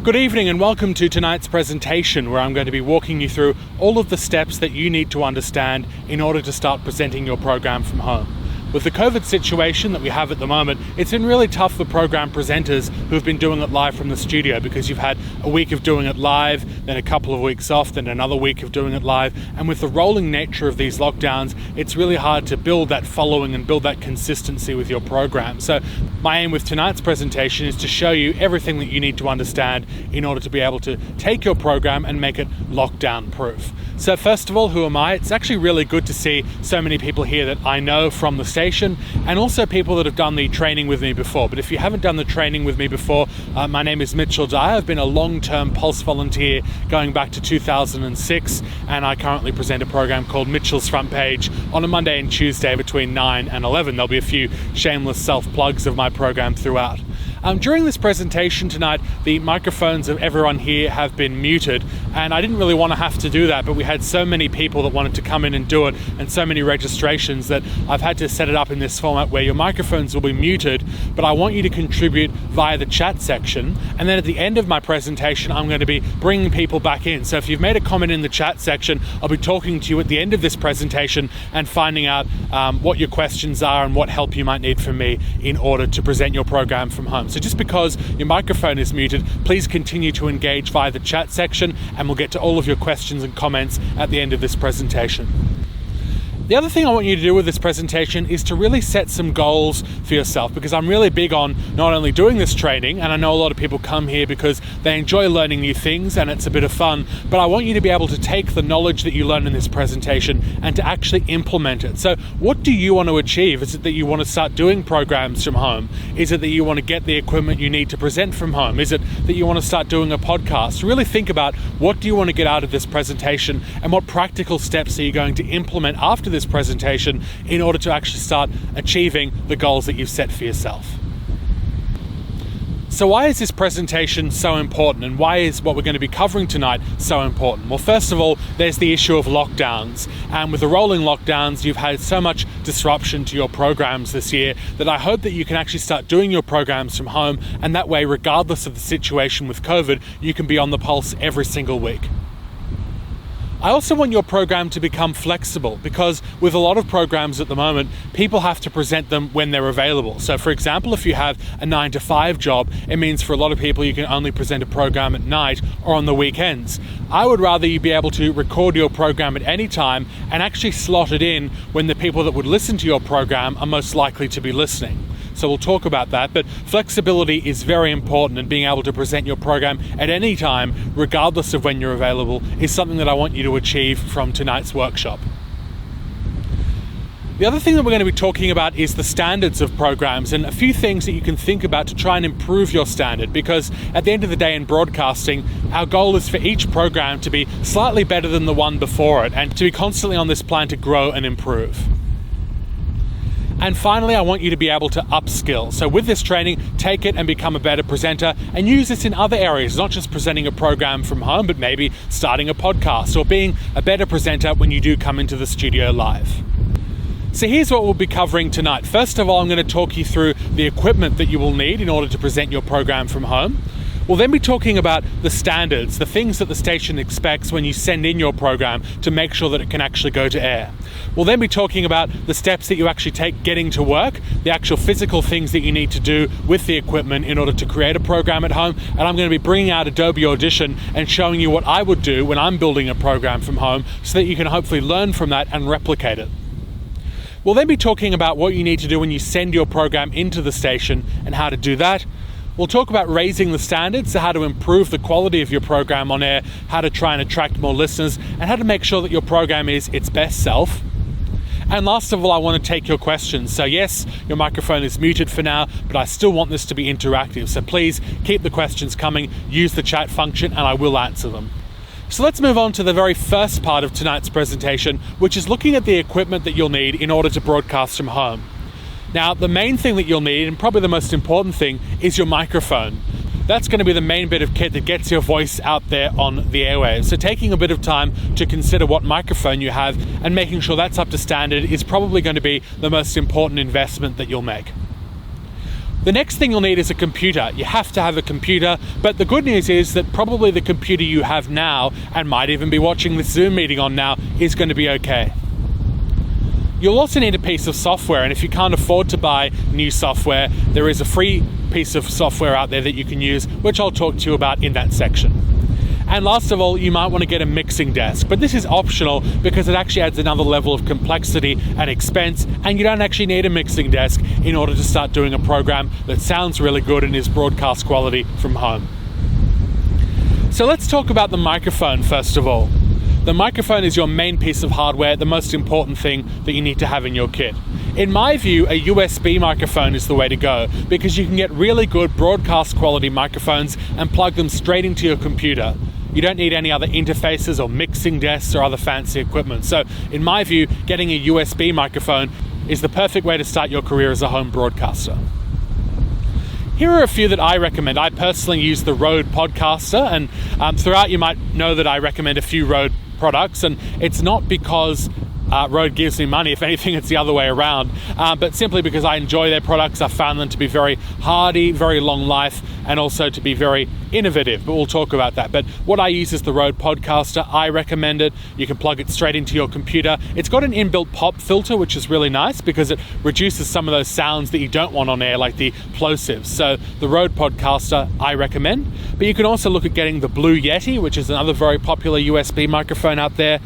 Good evening and welcome to tonight's presentation, where I'm going to be walking you through all of the steps that you need to understand in order to start presenting your program from home. With the COVID situation that we have at the moment, it's been really tough for program presenters who've been doing it live from the studio, because you've had a week of doing it live, then a couple of weeks off, then another week of doing it live. And with the rolling nature of these lockdowns, it's really hard to build that following and build that consistency with your program. So my aim with tonight's presentation is to show you everything that you need to understand in order to be able to take your program and make it lockdown proof. So first of all, who am I? It's actually really good to see so many people here that I know from the station, and also people that have done the training with me before. But if you haven't done the training with me before, my name is Mitchell Dyer. I've been a long-term Pulse volunteer going back to 2006, and I currently present a program called Mitchell's Front Page on a Monday and Tuesday between 9 and 11. There'll be a few shameless self-plugs of my program throughout. During this presentation tonight, the microphones of everyone here have been muted, and I didn't really want to have to do that, but we had so many people that wanted to come in and do it, and so many registrations, that I've had to set it up in this format where your microphones will be muted, but I want you to contribute via the chat section. And then at the end of my presentation, I'm going to be bringing people back in. So if you've made a comment in the chat section, I'll be talking to you at the end of this presentation and finding out what your questions are and what help you might need from me in order to present your program from home. So just because your microphone is muted, please continue to engage via the chat section, and we'll get to all of your questions and comments at the end of this presentation. The other thing I want you to do with this presentation is to really set some goals for yourself, because I'm really big on not only doing this training, and I know a lot of people come here because they enjoy learning new things and it's a bit of fun, but I want you to be able to take the knowledge that you learn in this presentation and to actually implement it. So what do you want to achieve? Is it that you want to start doing programs from home? Is it that you want to get the equipment you need to present from home? Is it that you want to start doing a podcast? Really think about, what do you want to get out of this presentation, and what practical steps are you going to implement after this presentation in order to actually start achieving the goals that you've set for yourself. So why is this presentation so important, and why is what we're going to be covering tonight so important? Well, first of all, there's the issue of lockdowns. And with the rolling lockdowns, you've had so much disruption to your programs this year that I hope that you can actually start doing your programs from home, and that way, regardless of the situation with COVID, you can be on the pulse every single week. I also want your program to become flexible, because with a lot of programs at the moment, people have to present them when they're available. So for example, if you have a 9-to-5 job, it means for a lot of people you can only present a program at night or on the weekends. I would rather you be able to record your program at any time and actually slot it in when the people that would listen to your program are most likely to be listening. So we'll talk about that, but flexibility is very important, and being able to present your program at any time, regardless of when you're available, is something that I want you to achieve from tonight's workshop. The other thing that we're going to be talking about is the standards of programs, and a few things that you can think about to try and improve your standard, because at the end of the day in broadcasting, our goal is for each program to be slightly better than the one before it, and to be constantly on this plan to grow and improve. And finally, I want you to be able to upskill. So with this training, take it and become a better presenter, and use this in other areas, not just presenting a program from home, but maybe starting a podcast or being a better presenter when you do come into the studio live. So here's what we'll be covering tonight. First of all, I'm going to talk you through the equipment that you will need in order to present your program from home. We'll then be talking about the standards, the things that the station expects when you send in your program to make sure that it can actually go to air. We'll then be talking about the steps that you actually take getting to work, the actual physical things that you need to do with the equipment in order to create a program at home. And I'm going to be bringing out Adobe Audition and showing you what I would do when I'm building a program from home, so that you can hopefully learn from that and replicate it. We'll then be talking about what you need to do when you send your program into the station and how to do that. We'll talk about raising the standards, so how to improve the quality of your program on air, how to try and attract more listeners, and how to make sure that your program is its best self. And last of all, I want to take your questions. So yes, your microphone is muted for now, but I still want this to be interactive. So please keep the questions coming, use the chat function, and I will answer them. So let's move on to the very first part of tonight's presentation, which is looking at the equipment that you'll need in order to broadcast from home. Now, the main thing that you'll need, and probably the most important thing, is your microphone. That's going to be the main bit of kit that gets your voice out there on the airwaves. So taking a bit of time to consider what microphone you have and making sure that's up to standard is probably going to be the most important investment that you'll make. The next thing you'll need is a computer. You have to have a computer, but the good news is that probably the computer you have now, and might even be watching this Zoom meeting on now, is going to be okay. You'll also need a piece of software, and if you can't afford to buy new software, there is a free piece of software out there that you can use, which I'll talk to you about in that section. And last of all, you might want to get a mixing desk, but this is optional because it actually adds another level of complexity and expense, and you don't actually need a mixing desk in order to start doing a program that sounds really good and is broadcast quality from home. So let's talk about the microphone first of all. The microphone is your main piece of hardware, the most important thing that you need to have in your kit. In my view, a USB microphone is the way to go because you can get really good broadcast quality microphones and plug them straight into your computer. You don't need any other interfaces or mixing desks or other fancy equipment. So in my view, getting a USB microphone is the perfect way to start your career as a home broadcaster. Here are a few that I recommend. I personally use the Rode Podcaster, and throughout you might know that I recommend a few Rode products, and it's not because Rode gives me money. If anything, it's the other way around, but simply because I enjoy their products. I found them to be very hardy, very long life, and also to be very innovative, but we'll talk about that. But what I use is the Rode Podcaster. I recommend it. You can plug it straight into your computer. It's got an inbuilt pop filter, which is really nice because it reduces some of those sounds that you don't want on air, like the plosives. So the Rode Podcaster I recommend. But you can also look at getting the Blue Yeti, which is another very popular USB microphone out there,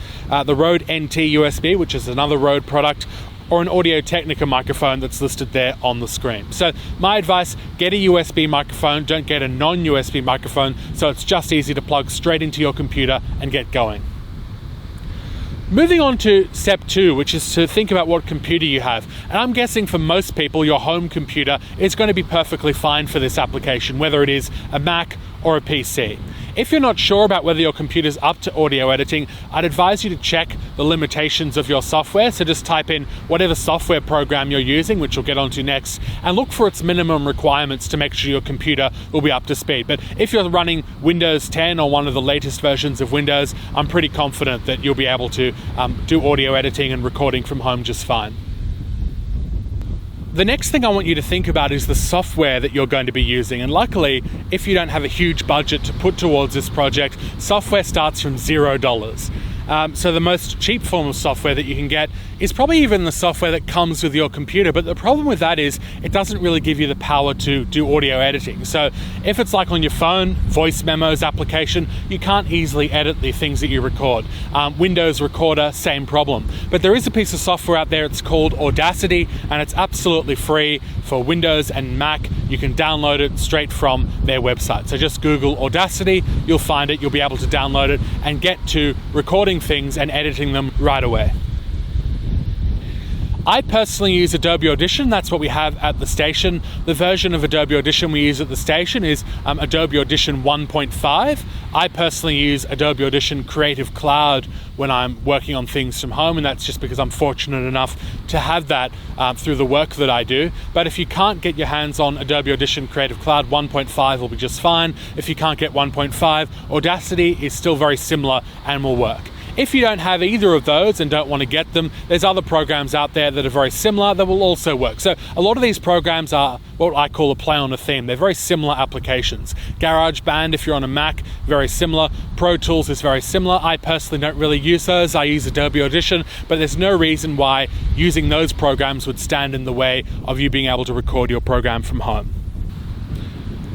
the Rode NT USB, which is another Rode product, or an Audio-Technica microphone that's listed there on the screen. So my advice, get a USB microphone, don't get a non-USB microphone, so it's just easy to plug straight into your computer and get going. Moving on to step 2, which is to think about what computer you have. And I'm guessing for most people, your home computer is going to be perfectly fine for this application, whether it is a Mac or a PC. If you're not sure about whether your computer's up to audio editing, I'd advise you to check the limitations of your software. So just type in whatever software program you're using, which we'll get onto next, and look for its minimum requirements to make sure your computer will be up to speed. But if you're running Windows 10 or one of the latest versions of Windows, I'm pretty confident that you'll be able to do audio editing and recording from home just fine. The next thing I want you to think about is the software that you're going to be using. And luckily, if you don't have a huge budget to put towards this project, software starts from $0. So the most cheap form of software that you can get is probably even the software that comes with your computer. But the problem with that is it doesn't really give you the power to do audio editing. So if it's like on your phone, voice memos application, you can't easily edit the things that you record. Windows Recorder, same problem. But there is a piece of software out there, it's called Audacity, and it's absolutely free for Windows and Mac. You can download it straight from their website. So just Google Audacity, you'll find it, you'll be able to download it and get to recording things and editing them right away. I personally use Adobe Audition. That's what we have at the station. The version of Adobe Audition we use at the station is Adobe Audition 1.5. I personally use Adobe Audition Creative Cloud when I'm working on things from home, and that's just because I'm fortunate enough to have that through the work that I do. But if you can't get your hands on Adobe Audition Creative Cloud, 1.5 will be just fine. If you can't get 1.5, Audacity is still very similar and will work. If you don't have either of those and don't want to get them, there's other programs out there that are very similar that will also work. So a lot of these programs are what I call a play on a theme. They're very similar applications. GarageBand, if you're on a Mac, very similar. Pro Tools is very similar. I personally don't really use those. I use Adobe Audition, but there's no reason why using those programs would stand in the way of you being able to record your program from home.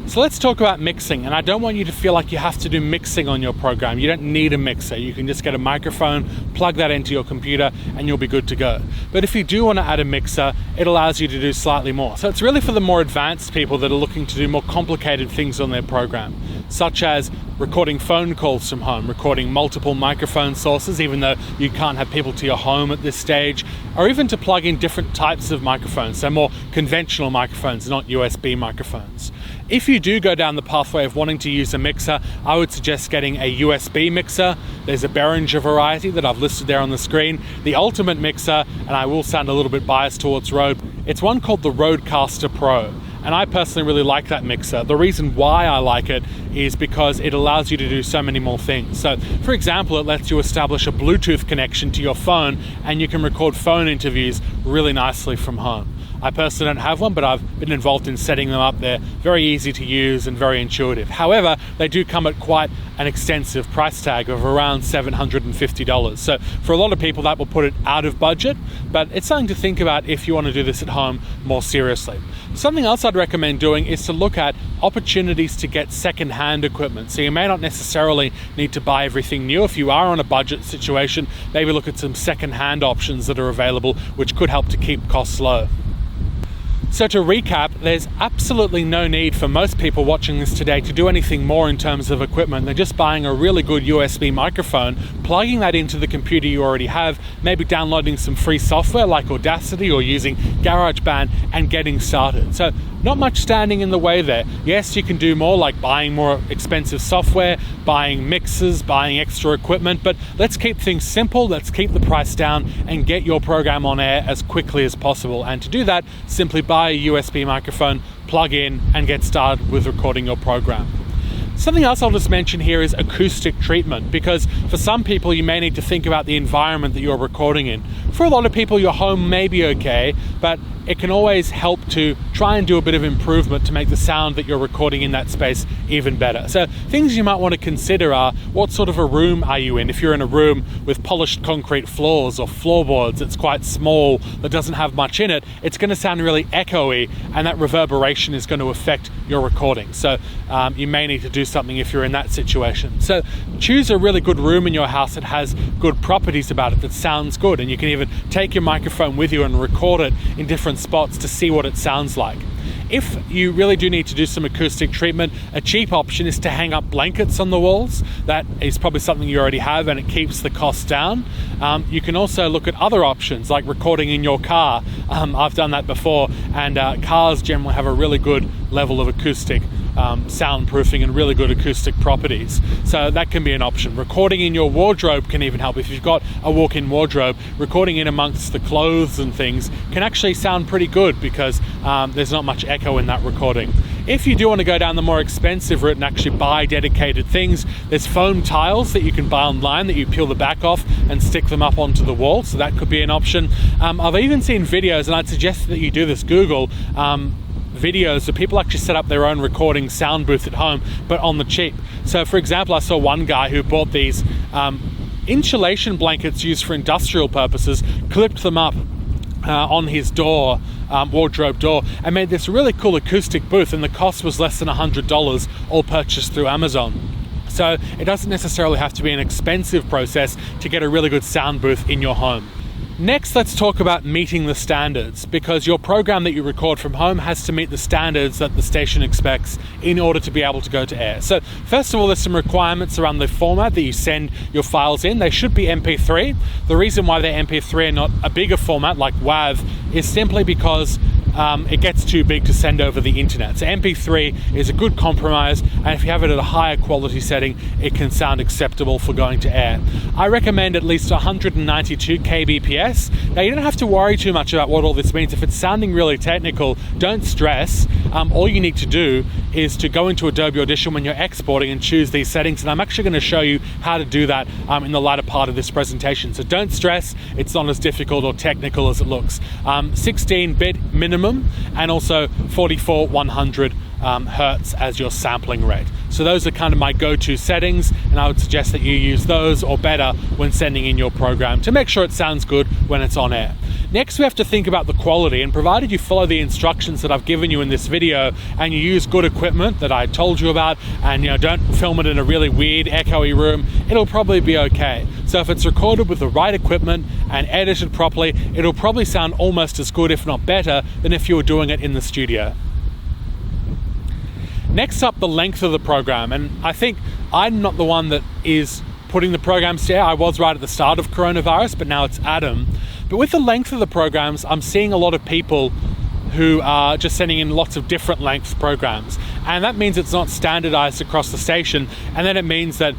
So let's talk about mixing, and I don't want you to feel like you have to do mixing on your program. You don't need a mixer. You can just get a microphone, plug that into your computer, and you'll be good to go. But if you do want to add a mixer, it allows you to do slightly more. So it's really for the more advanced people that are looking to do more complicated things on their program, such as recording phone calls from home, recording multiple microphone sources, even though you can't have people to your home at this stage, or even to plug in different types of microphones, so more conventional microphones, not USB microphones. If you do go down the pathway of wanting to use a mixer, I would suggest getting a USB mixer. There's a Behringer variety that I've listed there on the screen. The ultimate mixer, and I will sound a little bit biased towards Rode, it's one called the Rodecaster Pro. And I personally really like that mixer. The reason why I like it is because it allows you to do so many more things. So, for example, it lets you establish a Bluetooth connection to your phone, and you can record phone interviews really nicely from home. I personally don't have one, but I've been involved in setting them up. They're very easy to use and very intuitive. However, they do come at quite an extensive price tag of around $750. So for a lot of people, that will put it out of budget, but it's something to think about if you want to do this at home more seriously. Something else I'd recommend doing is to look at opportunities to get second-hand equipment. So you may not necessarily need to buy everything new. If you are on a budget situation, maybe look at some second-hand options that are available, which could help to keep costs low. So to recap, there's absolutely no need for most people watching this today to do anything more in terms of equipment than just buying a really good USB microphone, plugging that into the computer you already have, maybe downloading some free software like Audacity or using GarageBand and getting started. So not much standing in the way there. Yes, you can do more, like buying more expensive software, buying mixers, buying extra equipment, but let's keep things simple, let's keep the price down and get your program on air as quickly as possible. And to do that, simply buy a USB microphone, plug in and get started with recording your program. Something else I'll just mention here is acoustic treatment, because for some people you may need to think about the environment that you're recording in. For a lot of people, your home may be okay, but it can always help to try and do a bit of improvement to make the sound that you're recording in that space even better. So things you might want to consider are, what sort of a room are you in? If you're in a room with polished concrete floors or floorboards that's quite small, that doesn't have much in it, it's going to sound really echoey, and that reverberation is going to affect your recording. So you may need to do something if you're in that situation. So choose a really good room in your house that has good properties about it, that sounds good, and you can even take your microphone with you and record it in different spots to see what it sounds like. If you really do need to do some acoustic treatment, a cheap option is to hang up blankets on the walls. That is probably something you already have, and it keeps the cost down. You can also look at other options like recording in your car. I've done that before, and cars generally have a really good level of acoustic soundproofing and really good acoustic properties. So that can be an option. Recording in your wardrobe can even help. If you've got a walk-in wardrobe, recording in amongst the clothes and things can actually sound pretty good, because there's not much echo in that recording. If you do want to go down the more expensive route and actually buy dedicated things, there's foam tiles that you can buy online that you peel the back off and stick them up onto the wall, so that could be an option. I've even seen videos, and I'd suggest that you do this, Google videos that people actually set up their own recording sound booth at home, but on the cheap. So for example, I saw one guy who bought these insulation blankets used for industrial purposes, clipped them up on his door, wardrobe door, and made this really cool acoustic booth, and the cost was less than $100, all purchased through Amazon. So it doesn't necessarily have to be an expensive process to get a really good sound booth in your home. Next, let's talk about meeting the standards, because your program that you record from home has to meet the standards that the station expects in order to be able to go to air. So first of all, there's some requirements around the format that you send your files in. They should be MP3. The reason why they're MP3 and not a bigger format like WAV is simply because it gets too big to send over the internet. So MP3 is a good compromise, and if you have it at a higher quality setting, it can sound acceptable for going to air. I recommend at least 192 kbps. Now, you don't have to worry too much about what all this means. If it's sounding really technical, don't stress. All you need to do is to go into Adobe Audition when you're exporting and choose these settings, and I'm actually going to show you how to do that in the latter part of this presentation. So don't stress, it's not as difficult or technical as it looks. 16-bit minimum, and also 44/100 hertz as your sampling rate. So those are kind of my go-to settings, and I would suggest that you use those or better when sending in your program to make sure it sounds good when it's on air. Next, we have to think about the quality, and provided you follow the instructions that I've given you in this video and you use good equipment that I told you about, and don't film it in a really weird echoey room, it'll probably be okay. So if it's recorded with the right equipment and edited properly, it'll probably sound almost as good, if not better, than if you were doing it in the studio. Next up, the length of the program, and I think I'm not the one that is putting the programs to air. I was right at the start of coronavirus, but now it's Adam. But with the length of the programs, I'm seeing a lot of people who are just sending in lots of different length programs. And that means it's not standardized across the station. And then it means that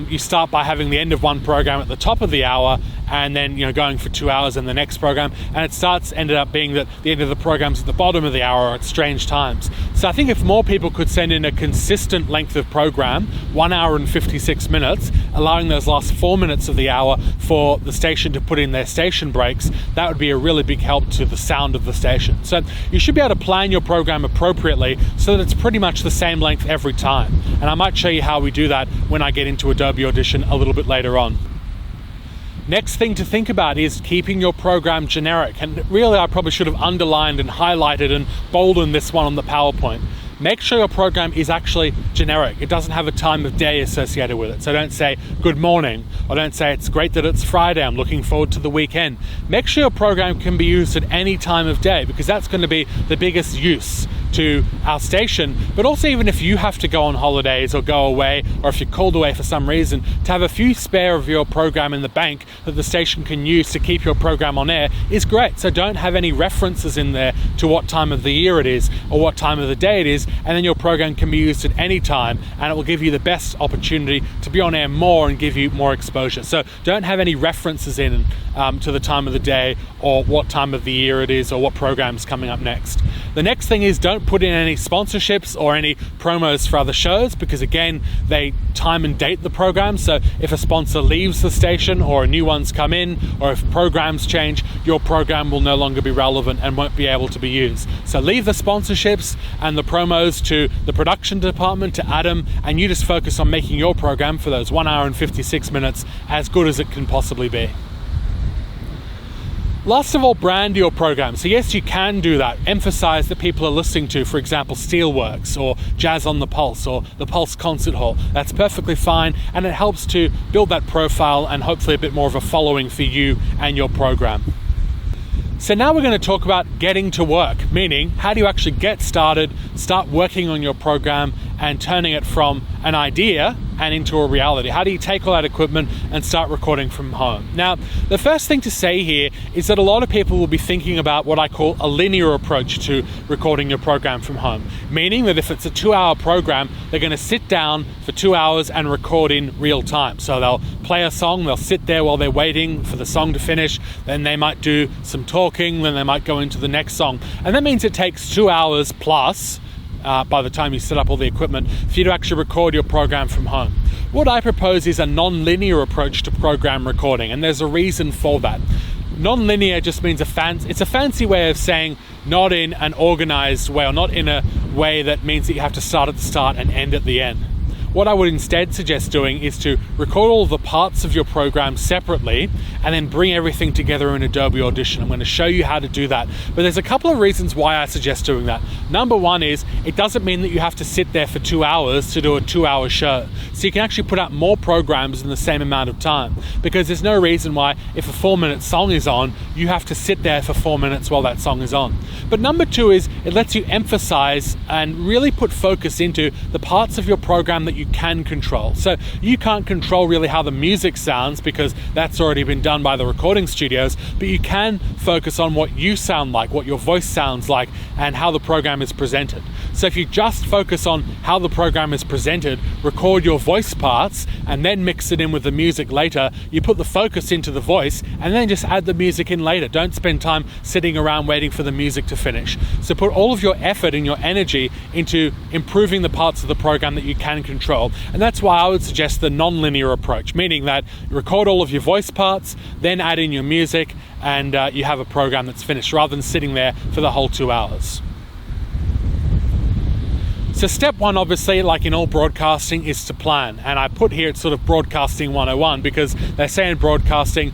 you start by having the end of one program at the top of the hour, and then going for 2 hours in the next program, and ended up being that the end of the program's at the bottom of the hour or at strange times. So I think if more people could send in a consistent length of program, 1 hour and 56 minutes, allowing those last 4 minutes of the hour for the station to put in their station breaks, that would be a really big help to the sound of the station. So you should be able to plan your program appropriately so that it's pretty much the same length every time. And I might show you how we do that when I get into Adobe Audition a little bit later on. Next thing to think about is keeping your program generic. And really, I probably should have underlined and highlighted and boldened this one on the PowerPoint. Make sure your program is actually generic. It doesn't have a time of day associated with it. So don't say good morning, or don't say it's great that it's Friday, I'm looking forward to the weekend. Make sure your program can be used at any time of day, because that's going to be the biggest use to our station. But also, even if you have to go on holidays or go away, or if you're called away for some reason, to have a few spare of your program in the bank that the station can use to keep your program on air is great. So don't have any references in there to what time of the year it is or what time of the day it is, and then your program can be used at any time, and it will give you the best opportunity to be on air more and give you more exposure. So don't have any references in to the time of the day or what time of the year it is or what program's coming up next. The next thing is, don't put in any sponsorships or any promos for other shows, because again, they time and date the program. So if a sponsor leaves the station or new ones come in, or if programs change, your program will no longer be relevant and won't be able to be used. So leave the sponsorships and the promos to the production department, to Adam, and you just focus on making your program for those 1 hour and 56 minutes as good as it can possibly be. Last of all, brand your program. So yes, you can do that. Emphasize that people are listening to, for example, Steelworks or Jazz on the Pulse or the Pulse Concert Hall. That's perfectly fine, and it helps to build that profile and hopefully a bit more of a following for you and your program. So now we're going to talk about getting to work, meaning how do you actually get started, start working on your program and turning it from an idea and into a reality? How do you take all that equipment and start recording from home? Now, the first thing to say here is that a lot of people will be thinking about what I call a linear approach to recording your program from home, meaning that if it's a 2-hour program, they're going to sit down for 2 hours and record in real time. So they'll play a song, they'll sit there while they're waiting for the song to finish, then they might do some talking, then they might go into the next song. And that means it takes 2 hours plus by the time you set up all the equipment for you to actually record your program from home. What I propose is a non-linear approach to program recording, and there's a reason for that. Non-linear just means it's a fancy way of saying not in an organized way, or not in a way that means that you have to start at the start and end at the end. What I would instead suggest doing is to record all the parts of your program separately and then bring everything together in Adobe Audition. I'm going to show you how to do that. But there's a couple of reasons why I suggest doing that. Number one is, it doesn't mean that you have to sit there for 2 hours to do a 2-hour show. So you can actually put out more programs in the same amount of time, because there's no reason why, if a 4-minute song is on, you have to sit there for 4 minutes while that song is on. But number two is, it lets you emphasize and really put focus into the parts of your program that you can control. So you can't control really how the music sounds, because that's already been done by the recording studios, but you can focus on what you sound like, what your voice sounds like, and how the program is presented. So if you just focus on how the program is presented, record your voice parts, and then mix it in with the music later, you put the focus into the voice, and then just add the music in later. Don't spend time sitting around waiting for the music to finish. So put all of your effort and your energy into improving the parts of the program that you can control. And that's why I would suggest the non-linear approach, meaning that you record all of your voice parts, then add in your music, and you have a program that's finished, rather than sitting there for the whole 2 hours. So step one, obviously, like in all broadcasting, is to plan. And I put here, it's sort of broadcasting 101, because they say in broadcasting,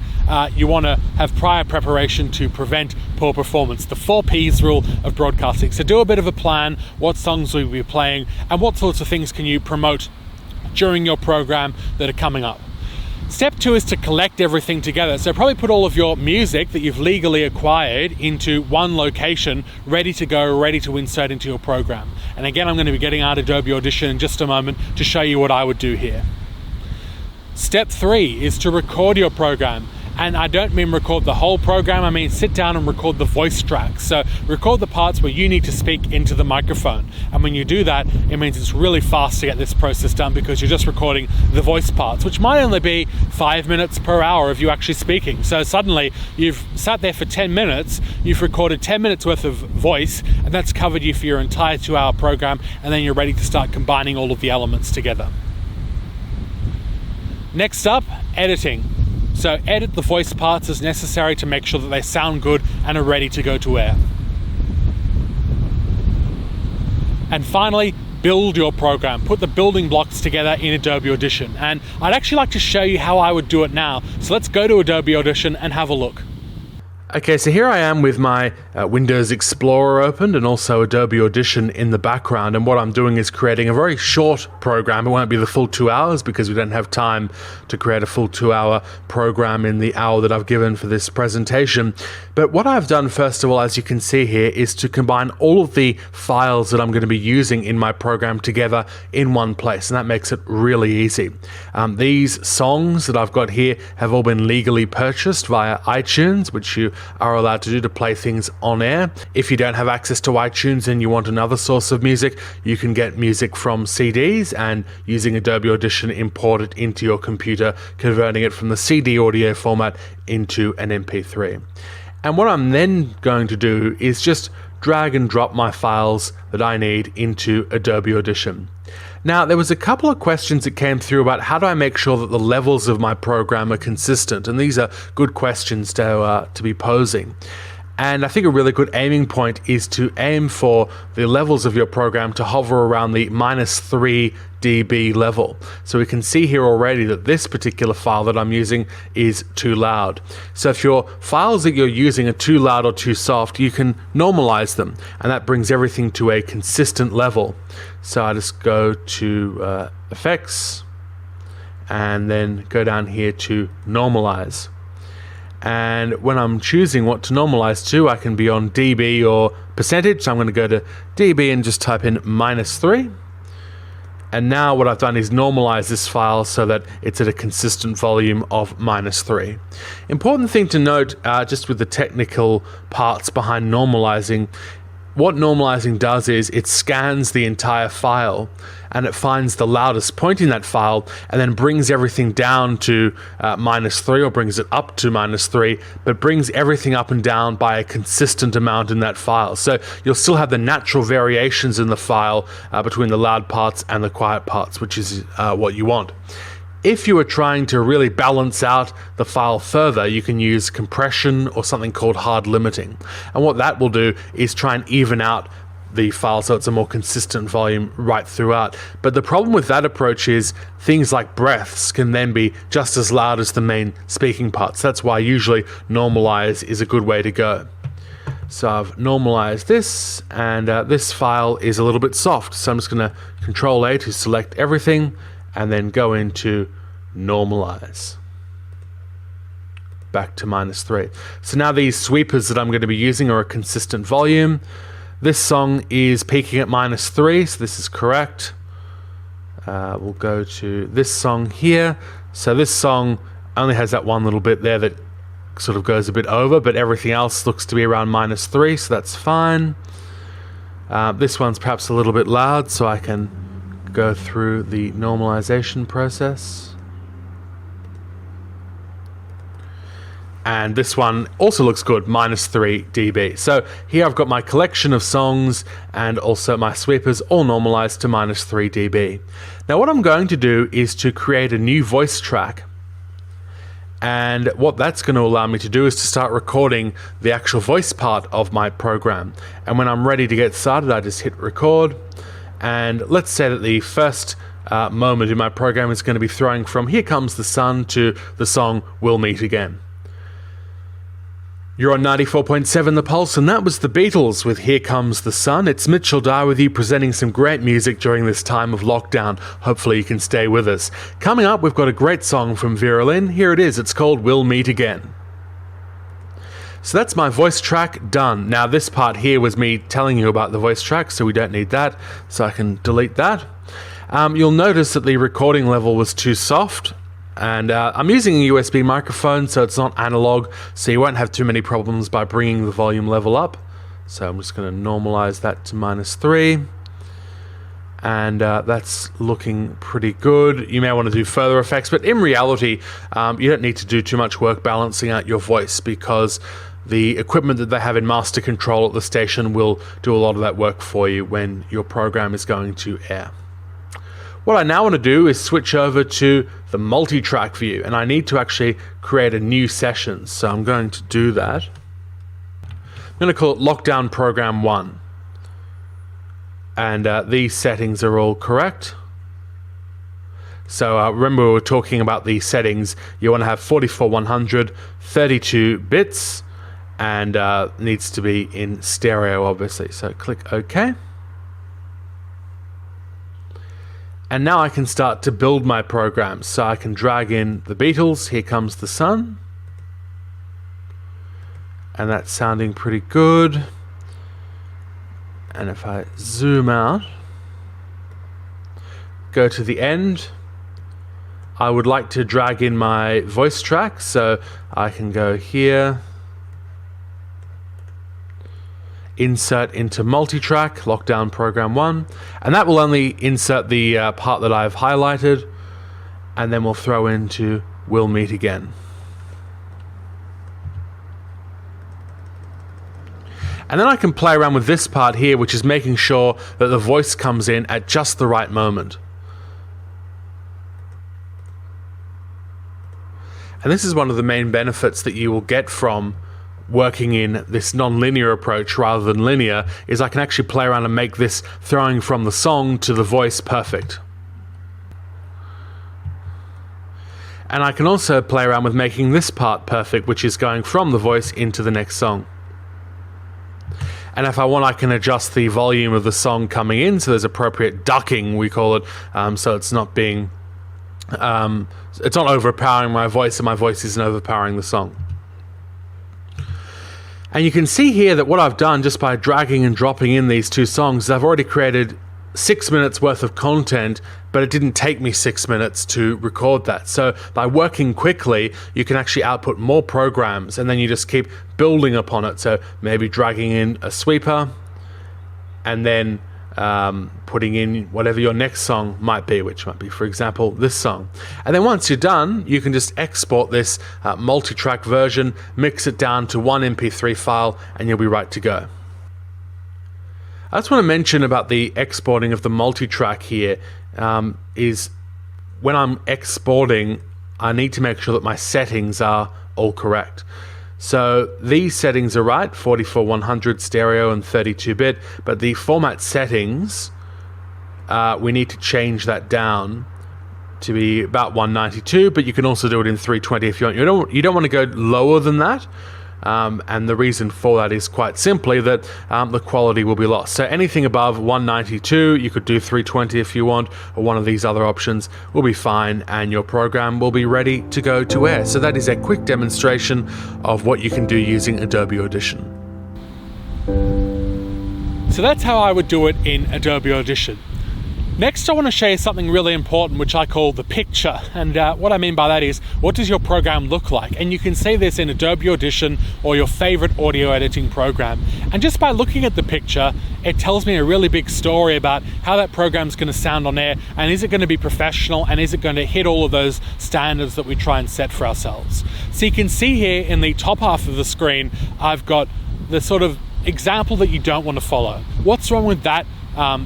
you want to have prior preparation to prevent poor performance. The 4 Ps rule of broadcasting. So do a bit of a plan, what songs will you be playing, and what sorts of things can you promote during your program that are coming up. Step 2 is to collect everything together. So probably put all of your music that you've legally acquired into one location, ready to go, ready to insert into your program. And again, I'm going to be getting out Adobe Audition in just a moment to show you what I would do here. Step 3 is to record your program. And I don't mean record the whole program, I mean sit down and record the voice tracks. So record the parts where you need to speak into the microphone. And when you do that, it means it's really fast to get this process done because you're just recording the voice parts, which might only be 5 minutes per hour of you actually speaking. So suddenly you've sat there for 10 minutes, you've recorded 10 minutes worth of voice, and that's covered you for your entire 2-hour program, and then you're ready to start combining all of the elements together. Next up, editing. So edit the voice parts as necessary to make sure that they sound good and are ready to go to air. And finally, build your program. Put the building blocks together in Adobe Audition. And I'd actually like to show you how I would do it now. So let's go to Adobe Audition and have a look. Okay, so here I am with my Windows Explorer opened and also Adobe Audition in the background, and what I'm doing is creating a very short program. It won't be the full 2 hours because we don't have time to create a full 2-hour program in the hour that I've given for this presentation. But what I've done first of all, as you can see here, is to combine all of the files that I'm going to be using in my program together in one place, and that makes it really easy. These songs that I've got here have all been legally purchased via iTunes, which you are allowed to do to play things on air. If you don't have access to iTunes and you want another source of music, you can get music from CDs and using Adobe Audition import it into your computer, converting it from the CD audio format into an MP3. And what I'm then going to do is just drag and drop my files that I need into Adobe Audition. Now, there was a couple of questions that came through about how do I make sure that the levels of my program are consistent, and these are good questions to be posing. And I think a really good aiming point is to aim for the levels of your program to hover around the -3 dB level. So we can see here already that this particular file that I'm using is too loud. So if your files that you're using are too loud or too soft, you can normalize them, and that brings everything to a consistent level. So I just go to Effects and then go down here to Normalize. And when I'm choosing what to normalize to, I can be on dB or percentage. So I'm going to go to dB and just type in -3. And now what I've done is normalize this file so that it's at a consistent volume of -3. Important thing to note, just with the technical parts behind normalizing, what normalizing does is it scans the entire file and it finds the loudest point in that file and then brings everything down to -3, or brings it up to -3, but brings everything up and down by a consistent amount in that file. So you'll still have the natural variations in the file between the loud parts and the quiet parts, which is what you want. If you are trying to really balance out the file further, you can use compression or something called hard limiting. And what that will do is try and even out the file so it's a more consistent volume right throughout. But the problem with that approach is things like breaths can then be just as loud as the main speaking parts. That's why usually normalize is a good way to go. So I've normalized this, and this file is a little bit soft. So I'm just going to Control-A to select everything and then go into normalize. Back to -3. So now these sweepers that I'm going to be using are a consistent volume. This song is peaking at -3, so this is correct. We'll go to this song here. So this song only has that one little bit there that sort of goes a bit over, but everything else looks to be around -3, so that's fine. This one's perhaps a little bit loud, so I can go through the normalization process. And this one also looks good, -3 dB. So here I've got my collection of songs and also my sweepers all normalized to -3 dB. Now what I'm going to do is to create a new voice track. And what that's going to allow me to do is to start recording the actual voice part of my program. And when I'm ready to get started, I just hit record. And let's say that the first moment in my program is going to be throwing from Here Comes the Sun to the song We'll Meet Again. You're on 94.7 The Pulse, and that was the Beatles with Here Comes the Sun. It's Mitchell Dyer with you, presenting some great music during this time of lockdown. Hopefully you can stay with us. Coming up, we've got a great song from Vera Lynn. Here it is. It's called We'll Meet Again. So that's my voice track done. Now this part here was me telling you about the voice track, so we don't need that. So I can delete that. You'll notice that the recording level was too soft. And I'm using a USB microphone, so it's not analog, so you won't have too many problems by bringing the volume level up. So I'm just going to normalize that to -3. And that's looking pretty good. You may want to do further effects, but in reality, you don't need to do too much work balancing out your voice, because the equipment that they have in master control at the station will do a lot of that work for you when your program is going to air. What I now want to do is switch over to the multi-track view, and I need to actually create a new session. So I'm going to do that. I'm going to call it Lockdown Program 1. And these settings are all correct. So remember, we were talking about the settings. You want to have 44/100, 32 bits, and needs to be in stereo, obviously. So click OK. And now I can start to build my program. So I can drag in the Beatles, Here Comes the Sun. And that's sounding pretty good. And if I zoom out, go to the end, I would like to drag in my voice track. So I can go here, insert into multi-track, Lockdown Program 1, and that will only insert the part that I've highlighted, and then we'll throw into We'll Meet Again. And then I can play around with this part here, which is making sure that the voice comes in at just the right moment. And this is one of the main benefits that you will get from working in this non-linear approach rather than linear, is I can actually play around and make this throwing from the song to the voice perfect. And I can also play around with making this part perfect, which is going from the voice into the next song. And if I want, I can adjust the volume of the song coming in, so there's appropriate ducking, we call it, so it's not being, it's not overpowering my voice, and my voice isn't overpowering the song. And you can see here that what I've done just by dragging and dropping in these two songs, I've already created 6 minutes worth of content, but it didn't take me 6 minutes to record that. So by working quickly, you can actually output more programs, and then you just keep building upon it. So maybe dragging in a sweeper, and then putting in whatever your next song might be, which might be, for example, this song. And then once you're done, you can just export this multi-track version, mix it down to one MP3 file, and you'll be right to go. I just want to mention about the exporting of the multi-track here, is when I'm exporting, I need to make sure that my settings are all correct. So these settings are right, 44/100 stereo and 32-bit, but the format settings, we need to change that down to be about 192, but you can also do it in 320 if you want. You don't want to go lower than that. And the reason for that is quite simply that the quality will be lost. So anything above 192, you could do 320 if you want, or one of these other options will be fine, and your program will be ready to go to air. So that is a quick demonstration of what you can do using Adobe Audition. So that's how I would do it in Adobe Audition. Next, I want to show you something really important, which I call the picture. And what I mean by that is, what does your program look like? And you can see this in Adobe Audition or your favorite audio editing program. And just by looking at the picture, it tells me a really big story about how that program's going to sound on air, and is it going to be professional, and is it going to hit all of those standards that we try and set for ourselves. So you can see here in the top half of the screen, I've got the sort of example that you don't want to follow. What's wrong with that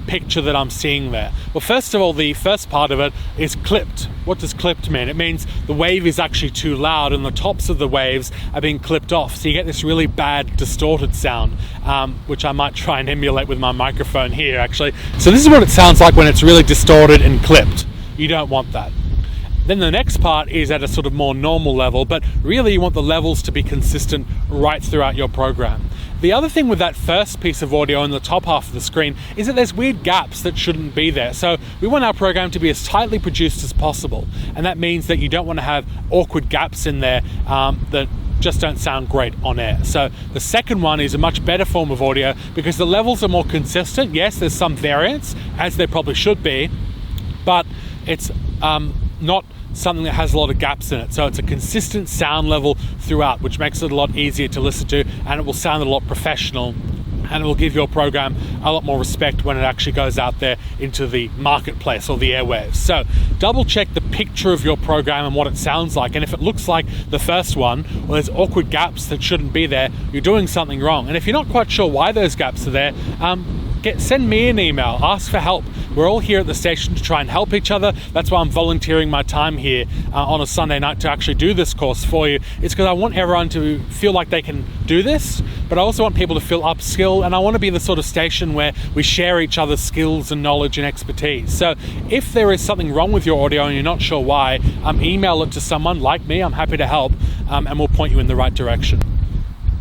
picture that I'm seeing there? Well, first of all, the first part of it is clipped. What does clipped mean? It means the wave is actually too loud and the tops of the waves are being clipped off, so you get this really bad distorted sound, which I might try and emulate with my microphone here actually. So this is what it sounds like when it's really distorted and clipped. You don't want that. Then the next part is at a sort of more normal level, but really you want the levels to be consistent right throughout your program. The other thing with that first piece of audio in the top half of the screen is that there's weird gaps that shouldn't be there. So we want our program to be as tightly produced as possible. And that means that you don't want to have awkward gaps in there that just don't sound great on air. So the second one is a much better form of audio because the levels are more consistent. Yes, there's some variance, as there probably should be, but it's not something that has a lot of gaps in it. So it's a consistent sound level throughout, which makes it a lot easier to listen to, and it will sound a lot professional, and it will give your program a lot more respect when it actually goes out there into the marketplace or the airwaves. So double check the picture of your program and what it sounds like, and if it looks like the first one, or there's awkward gaps that shouldn't be there, you're doing something wrong. And if you're not quite sure why those gaps are there, send me an email, ask for help. We're all here at the station to try and help each other. That's why I'm volunteering my time here on a Sunday night to actually do this course for you. It's because I want everyone to feel like they can do this, but I also want people to feel upskilled, and I want to be the sort of station where we share each other's skills and knowledge and expertise. So if there is something wrong with your audio and you're not sure why, email it to someone like me. I'm happy to help, and we'll point you in the right direction.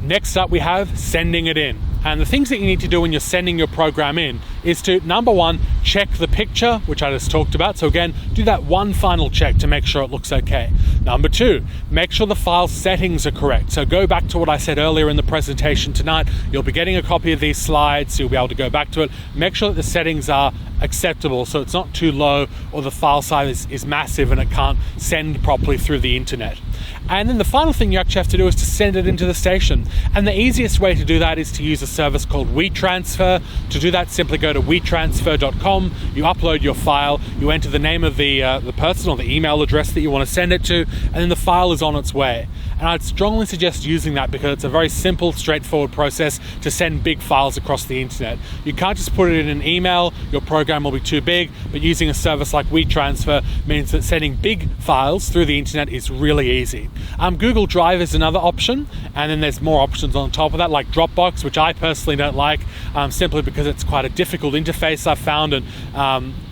Next up, we have sending it in. And the things that you need to do when you're sending your program in is to, number one, check the picture, which I just talked about. So again, do that one final check to make sure it looks okay. Number two, make sure the file settings are correct. So go back to what I said earlier in the presentation tonight. You'll be getting a copy of these slides, so you'll be able to go back to it. Make sure that the settings are acceptable, so it's not too low or the file size is massive and it can't send properly through the internet. And then the final thing you actually have to do is to send it into the station. And the easiest way to do that is to use a service called WeTransfer. To do that, simply go to wetransfer.com, you upload your file, you enter the name of the person or the email address that you want to send it to, and then the file is on its way. And I'd strongly suggest using that because it's a very simple, straightforward process to send big files across the internet. You can't just put it in an email, your program will be too big, but using a service like WeTransfer means that sending big files through the internet is really easy. Google Drive is another option, and then there's more options on top of that, like Dropbox, which I personally don't like, simply because it's quite a difficult interface I've found, and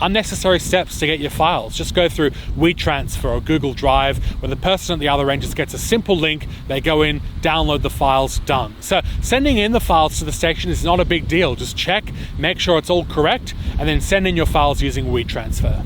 unnecessary steps to get your files. Just go through WeTransfer or Google Drive, where the person at the other end just gets a simple link, they go in, download the files, done. So sending in the files to the station is not a big deal. Just check, make sure it's all correct, and then send in your files using WeTransfer.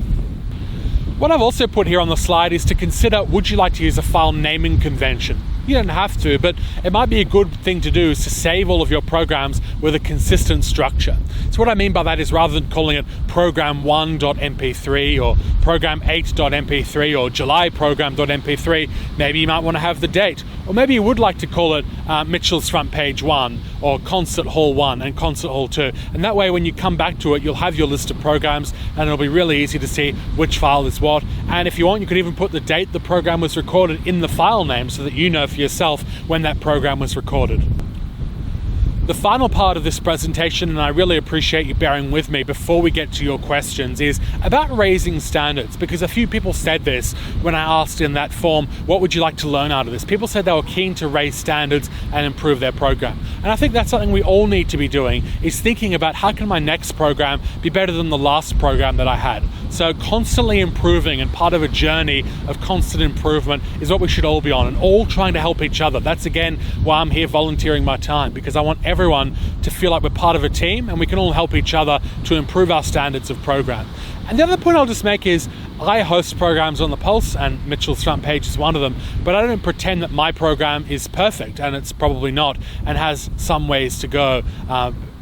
What I've also put here on the slide is to consider, would you like to use a file naming convention? You don't have to, but it might be a good thing to do is to save all of your programs with a consistent structure. So what I mean by that is, rather than calling it program1.mp3 or program8.mp3 or julyprogram.mp3, maybe you might want to have the date. Or maybe you would like to call it Mitchell's Front Page 1 or Concert Hall 1 and Concert Hall 2. And that way when you come back to it, you'll have your list of programs and it'll be really easy to see which file is what. And if you want, you could even put the date the program was recorded in the file name so that you know for yourself when that program was recorded. The final part of this presentation, and I really appreciate you bearing with me before we get to your questions, is about raising standards, because a few people said this when I asked in that form, what would you like to learn out of this? People said they were keen to raise standards and improve their program. And I think that's something we all need to be doing, is thinking about how can my next program be better than the last program that I had. So constantly improving, and part of a journey of constant improvement is what we should all be on, and all trying to help each other. That's again why I'm here volunteering my time, because I want everyone to feel like we're part of a team and we can all help each other to improve our standards of program. And the other point I'll just make is, I host programs on the Pulse, and Mitchell's Front Page is one of them, but I don't pretend that my program is perfect, and it's probably not, and has some ways to go.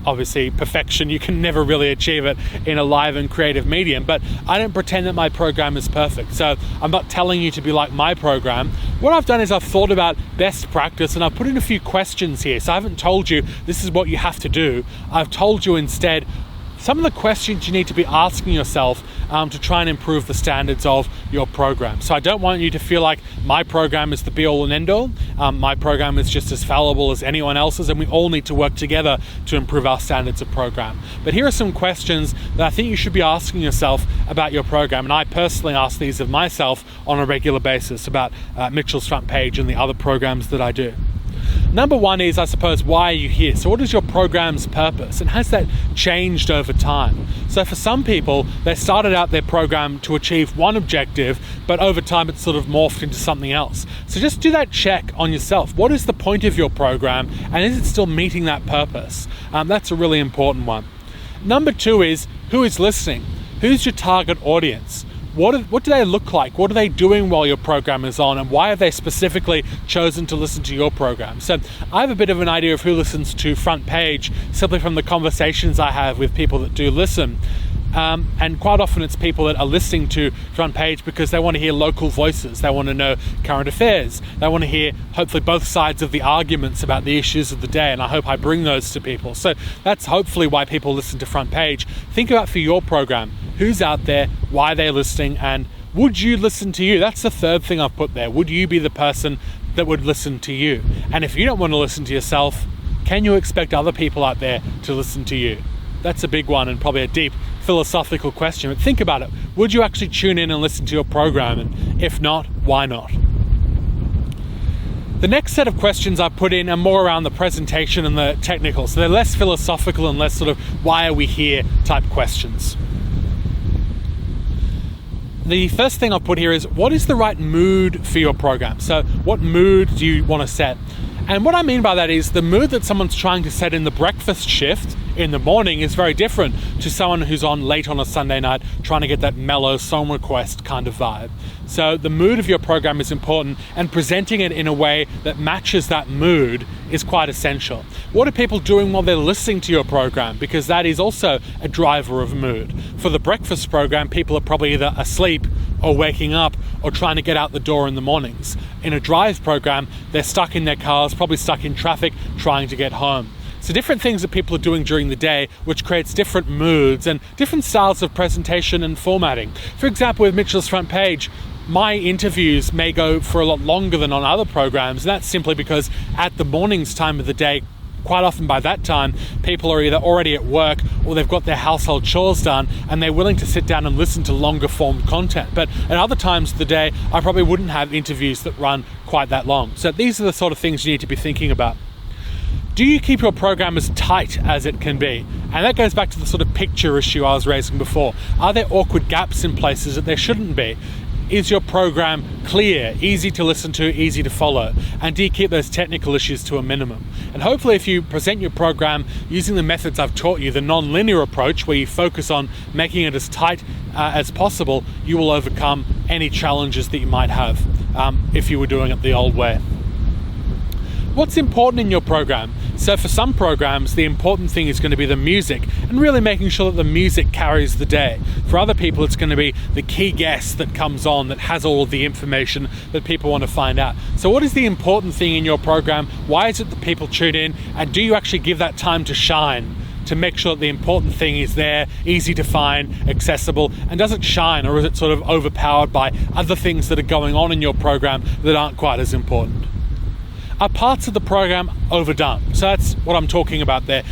Obviously, perfection, you can never really achieve it in a live and creative medium, but I don't pretend that my program is perfect. So I'm not telling you to be like my program. What I've done is I've thought about best practice, and I've put in a few questions here. So I haven't told you this is what you have to do. I've told you instead some of the questions you need to be asking yourself to try and improve the standards of your program. So I don't want you to feel like my program is the be-all and end-all. My program is just as fallible as anyone else's, and we all need to work together to improve our standards of program. But here are some questions that I think you should be asking yourself about your program, and I personally ask these of myself on a regular basis about Mitchell's Front Page and the other programs that I do. Number one is, I suppose, why are you here? So what is your program's purpose, and has that changed over time? So for some people, they started out their program to achieve one objective, but over time it's sort of morphed into something else. So just do that check on yourself. What is the point of your program, and is it still meeting that purpose? That's a really important one. Number two is, who is listening? Who's your target audience? What do they look like? What are they doing while your program is on, and why have they specifically chosen to listen to your program? So I have a bit of an idea of who listens to Front Page simply from the conversations I have with people that do listen. And quite often it's people that are listening to Front Page because they want to hear local voices, they want to know current affairs, they want to hear hopefully both sides of the arguments about the issues of the day, and I hope I bring those to people. So that's hopefully why people listen to Front Page. Think about for your program, who's out there, why they're listening, and would you listen to you? That's the third thing I've put there. Would you be the person that would listen to you? And if you don't want to listen to yourself, can you expect other people out there to listen to you? That's a big one and probably a deep philosophical question. But think about it. Would you actually tune in and listen to your program? And if not, why not? The next set of questions I put in are more around the presentation and the technical. So they're less philosophical and less sort of why are we here type questions. The first thing I'll put here is, what is the right mood for your program? So what mood do you want to set? And what I mean by that is the mood that someone's trying to set in the breakfast shift in the morning is very different to someone who's on late on a Sunday night trying to get that mellow song request kind of vibe. So the mood of your program is important, and presenting it in a way that matches that mood is quite essential. What are people doing while they're listening to your program? Because that is also a driver of mood. For the breakfast program, people are probably either asleep or waking up or trying to get out the door in the mornings. In a drive program, they're stuck in their cars, probably stuck in traffic, trying to get home. So different things that people are doing during the day, which creates different moods and different styles of presentation and formatting. For example, with Mitchell's Front Page, my interviews may go for a lot longer than on other programs, and that's simply because at the morning's time of the day, quite often by that time, people are either already at work or they've got their household chores done and they're willing to sit down and listen to longer form content. But at other times of the day, I probably wouldn't have interviews that run quite that long. So these are the sort of things you need to be thinking about. Do you keep your program as tight as it can be? And that goes back to the sort of picture issue I was raising before. Are there awkward gaps in places that there shouldn't be? Is your program clear, easy to listen to, easy to follow? And do you keep those technical issues to a minimum? And hopefully if you present your program using the methods I've taught you, the non-linear approach where you focus on making it as tight as possible, you will overcome any challenges that you might have if you were doing it the old way. What's important in your program? So for some programs, the important thing is going to be the music and really making sure that the music carries the day. For other people, it's going to be the key guest that comes on that has all of the information that people want to find out. So what is the important thing in your program? Why is it that people tune in? And do you actually give that time to shine, to make sure that the important thing is there, easy to find, accessible? And does it shine, or is it sort of overpowered by other things that are going on in your program that aren't quite as important? Are parts of the program overdone? So that's what I'm talking about there.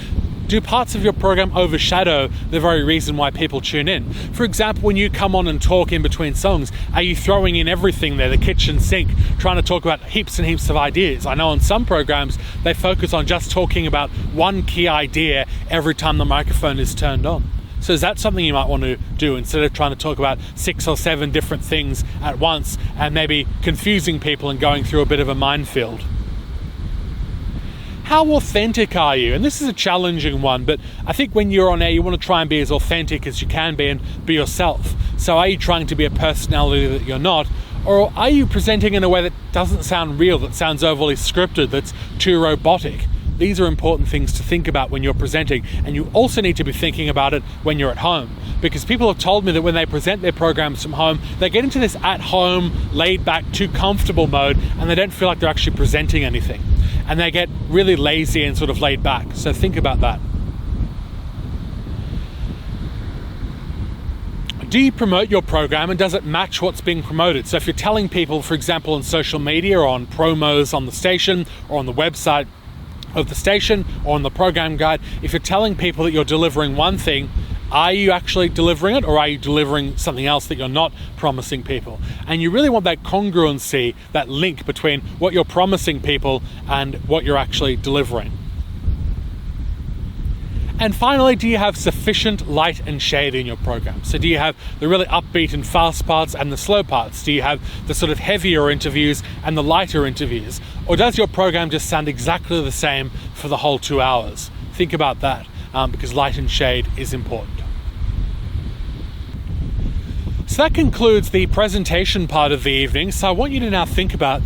Do parts of your program overshadow the very reason why people tune in? For example, when you come on and talk in between songs, are you throwing in everything there, the kitchen sink, trying to talk about heaps and heaps of ideas? I know on some programs, they focus on just talking about one key idea every time the microphone is turned on. So is that something you might want to do instead of trying to talk about 6 or 7 different things at once and maybe confusing people and going through a bit of a minefield? How authentic are you? And this is a challenging one, but I think when you're on air, you want to try and be as authentic as you can be and be yourself. So are you trying to be a personality that you're not? Or are you presenting in a way that doesn't sound real, that sounds overly scripted, that's too robotic? These are important things to think about when you're presenting, and you also need to be thinking about it when you're at home, because people have told me that when they present their programs from home, they get into this at-home, laid-back, too comfortable mode, and they don't feel like they're actually presenting anything. And they get really lazy and sort of laid back. So think about that. Do you promote your program, and does it match what's being promoted? So if you're telling people, for example, on social media or on promos on the station or on the website of the station or on the program guide, if you're telling people that you're delivering one thing, are you actually delivering it, or are you delivering something else that you're not promising people? And you really want that congruency, that link between what you're promising people and what you're actually delivering. And finally, do you have sufficient light and shade in your program? So do you have the really upbeat and fast parts and the slow parts? Do you have the sort of heavier interviews and the lighter interviews? Or does your program just sound exactly the same for the whole 2 hours? Think about that, because light and shade is important. So that concludes the presentation part of the evening. So I want you to now think about,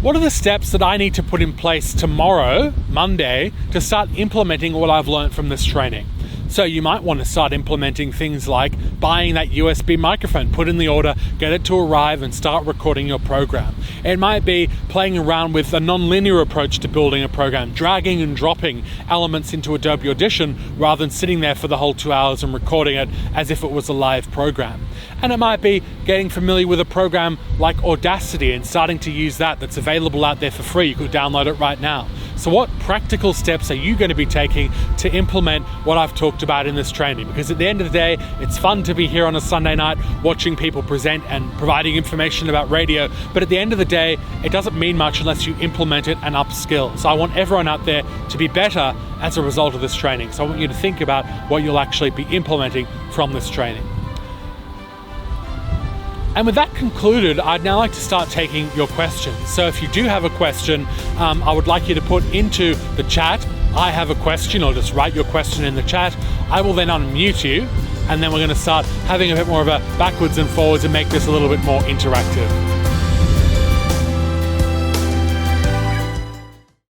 what are the steps that I need to put in place tomorrow, Monday, to start implementing what I've learned from this training? So you might want to start implementing things like buying that USB microphone, put in the order, get it to arrive, and start recording your program. It might be playing around with a non-linear approach to building a program, dragging and dropping elements into Adobe Audition rather than sitting there for the whole 2 hours and recording it as if it was a live program. And it might be getting familiar with a program like Audacity and starting to use that's available out there for free. You could download it right now. So what practical steps are you going to be taking to implement what I've talked about in this training? Because at the end of the day, it's fun to be here on a Sunday night watching people present and providing information about radio, but at the end of the day, it doesn't mean much unless you implement it and upskill. So I want everyone out there to be better as a result of this training. So I want you to think about what you'll actually be implementing from this training. And with that concluded, I'd now like to start taking your questions. So if you do have a question, I would like you to put into the chat, I have a question, or just write your question in the chat. I will then unmute you, and then we're going to start having a bit more of a backwards and forwards and make this a little bit more interactive.